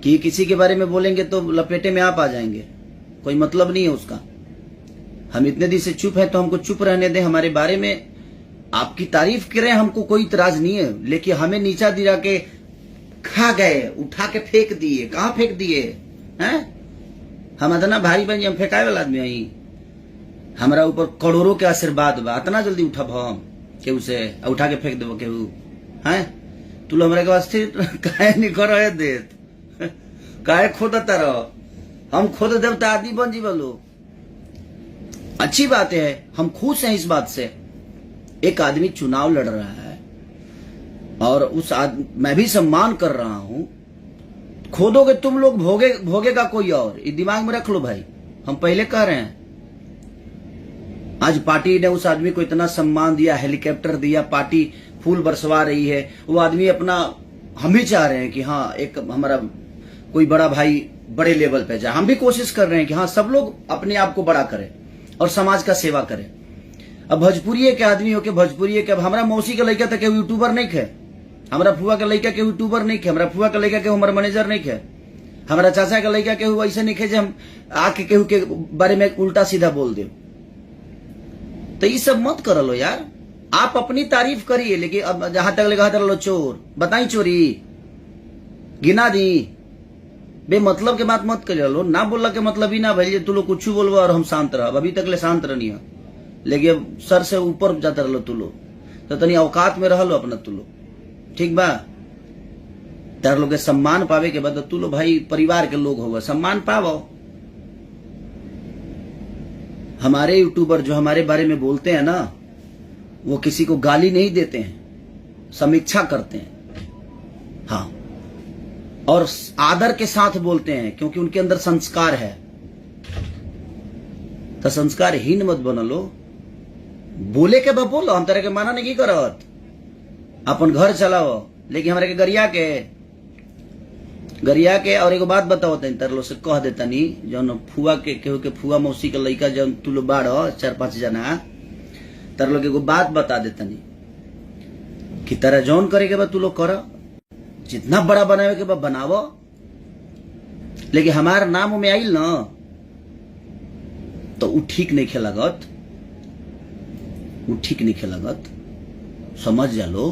कि किसी के बारे में बोलेंगे तो लपेटे में आप आ जाएंगे, कोई मतलब नहीं है उसका। हम इतने दिन से चुप हैं तो हमको चुप रहने दें। हमारे बारे में आपकी तारीफ करें, हमको कोई इतराज नहीं है, लेकिन हमें नीचा दिला के खा गए, उठा के फेंक दिए। कहाँ फेंक दिए हैं? हम इतना भारी बन हम फेंकाए वाला आदमी आई। हमारा ऊपर करोड़ों के आशीर्वाद बा, इतना जल्दी उठब हम केहू से उठा के फेंक देव केहू हैं? तू लोग हमारे के वास्ते काहे नहीं कर देत, काहे खोदता रह? हम खोद देव तो आदमी बन जीव लो। अच्छी बात है, हम खुश हैं इस बात से। एक आदमी चुनाव लड़ रहा है और मैं भी सम्मान कर रहा हूं। खोदोगे तुम लोग, भोगेगा कोई और। ये दिमाग में रख लो भाई, हम पहले कह रहे हैं। आज पार्टी ने उस आदमी को इतना सम्मान दिया, हेलीकॉप्टर दिया, पार्टी फूल बरसवा रही है। वो आदमी अपना, हम भी चाह रहे हैं कि हाँ एक हमारा कोई बड़ा भाई बड़े लेवल पे जाए। हम भी कोशिश कर रहे हैं कि हाँ सब लोग अपने आप को बड़ा करें और समाज का सेवा करें। अब भोजपुरी के आदमी हो के भोजपुरी के, अब हमारा मौसी के लड़का तक यूट्यूबर नहीं है, हमारा फुआ के लड़का के यूट्यूबर नहीं है, हमारा फुआ के लड़का के हमारा मैनेजर नहीं है, हमारा चाचा के लड़का के ऐसे नहीं है जो हम आके केहू के बारे में उल्टा सीधा बोल दे। तो ये सब मत कर लो यार, आप अपनी तारीफ करिए, लेकिन अब जहां तक लगा लो चोर बताई चोरी गिना दी, बेमतलब के बात मत कर लो। ना बोलला के मतलब ही ना भाई तू लोग कुछ बोलबो और हम शांत रह। अभी तक ले शांत रहनी है, लेकिन सर से ऊपर जाता रहो तू लोग, तो तनी औकात में रह लो अपना तू लोग, ठीक बा? तार लोग के सम्मान पावे के बाद तू लोग भाई परिवार के लोग होगा, सम्मान पावो। हमारे यूट्यूबर जो हमारे बारे में बोलते हैं ना, वो किसी को गाली नहीं देते हैं, समीक्षा करते हैं, हाँ, और आदर के साथ बोलते हैं, क्योंकि उनके अंदर संस्कार है। तो संस्कारहीन मत बन लो, बोले के बा बोलो, हम तरह के माना नहीं करत, अपन घर चलाओ। लेकिन हमारे के गरिया के और एगो बात बताओ तनी तरलो से कह देता नी, जौन फुआ के केहू के फुआ मौसी के लड़का जौन तू लोग बाढ़ 4-5 जना, तरलो के एगो बात बता देता नी कि तरह जौन करे के बा तू लोग कर, जितना बड़ा बनावे के बा बनावो। लेकिन हमार नाम में आइल ना तो उ ठीक नहीं खेलागत, वो ठीक नहीं खेलागत। समझ जा लो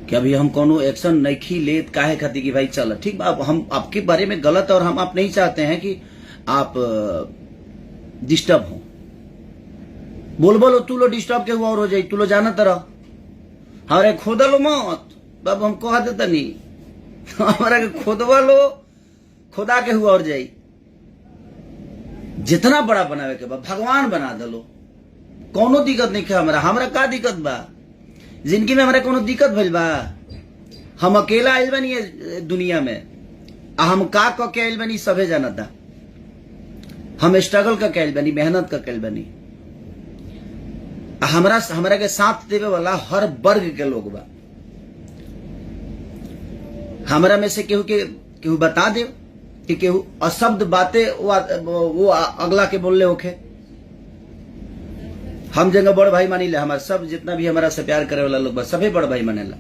कि अभी हम कोनो एक्शन नहीं लेत, काहे खाती कि भाई चल ठीक बा, हम आपके बारे में गलत और हम आप नहीं चाहते हैं कि आप डिस्टर्ब हो। बोलो तू लो डिस्टर्ब के हुआ और हो जाए, तू लो जाना तरह हमारे खोदा लो मत बाब, हम कहा देता नहीं हमारा के खोदवा लो, खुदा के हुआ और जाई। जितना बड़ा बनावे के बा भगवान बना दलो, कोनो दिक्कत नहीं है। हमरा का दिक्कत बा? जिंदगी में हमारा कोनो दिक्कत भइल बा? हम अकेला आइल बनी दुनिया में, हम का के आइल बनी सभे जानता। हम स्ट्रगल का कैल बनी, मेहनत का कैल बनी। हमरा के साथ देवे वाला हर वर्ग के लोग बा। हमरा में से केहू बता दे कि केहू अशब्द बातें वो अगला के बोलले होखे, हम जगह बड़ भाई मानी ले। हमारा सब जितना भी हमारा से प्यार करे वाला लोग बा सभी बड़ भाई मानेला।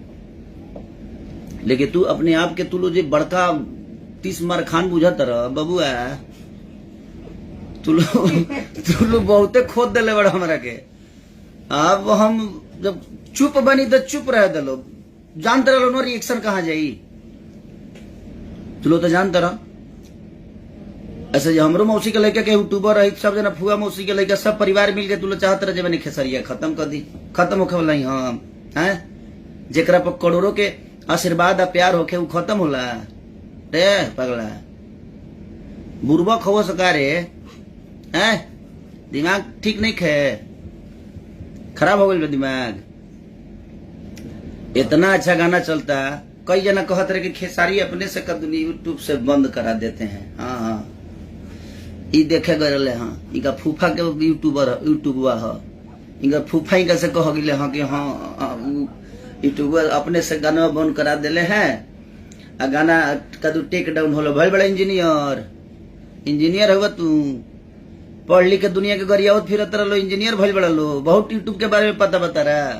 लेकिन तू अपने आप के तू लो जे बड़का 30 मार खान बुझत रह बबुआ, तू लो बहुते खोद दिले बड़ा हमरा के। अब हम जब चुप बनी तो चुप रह दलो, जानते रहो नो रिएक्शन कहाँ जाई, तू लो तो जानते रह। ऐसे जो हमरो मौसी के लड़का के यूट्यूबर रही, सब जना फुआ मौसी के लड़का सब परिवार मिल के तू लोग चाहत रहे जब नहीं खेसरिया खत्म कर दी, खत्म होखे वाला ही। हाँ हैं, जेकरा पर करोड़ों के आशीर्वाद आ प्यार होखे वो खत्म होला रे पगला। बुरबक हो सका रे हैं, दिमाग ठीक नहीं खे, खराब हो गई दिमाग। इतना अच्छा गाना चलता, कई जना कहत रहे कि खेसारी अपने से कदनी यूट्यूब से बंद करा देते हैं। हाँ हाँ, ई देखे गए हाँ, इनका फूफा के यूट्यूबर है, इनका फूफा ही कैसे कह गए हाँ कि हाँ यूट्यूबर अपने से गाना बंद करा दिले हैं। आ गाना कदू टेक डाउन होलो, भाई बड़ा इंजीनियर होगा तू, पढ़ लिख के दुनिया के गरियावत फिरत रहो, इंजीनियर भइल बड़ा लो। बहुत यूट्यूब के बारे में पता बता रहा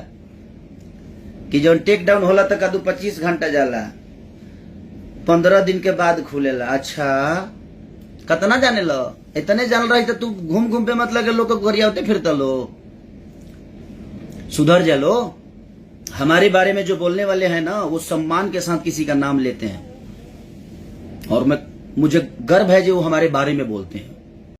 कि जो टेक डाउन होला तो कदू 25 घंटा जाला, 15 दिन के बाद खुलेला। अच्छा, कतना जाने लो? इतने जान रही तो तू घूम घूम पे मतलब के लोग गरियावते फिरता लो। सुधर जा लो। हमारे बारे में जो बोलने वाले हैं ना, वो सम्मान के साथ किसी का नाम लेते हैं, और मुझे गर्व है जो वो हमारे बारे में बोलते हैं।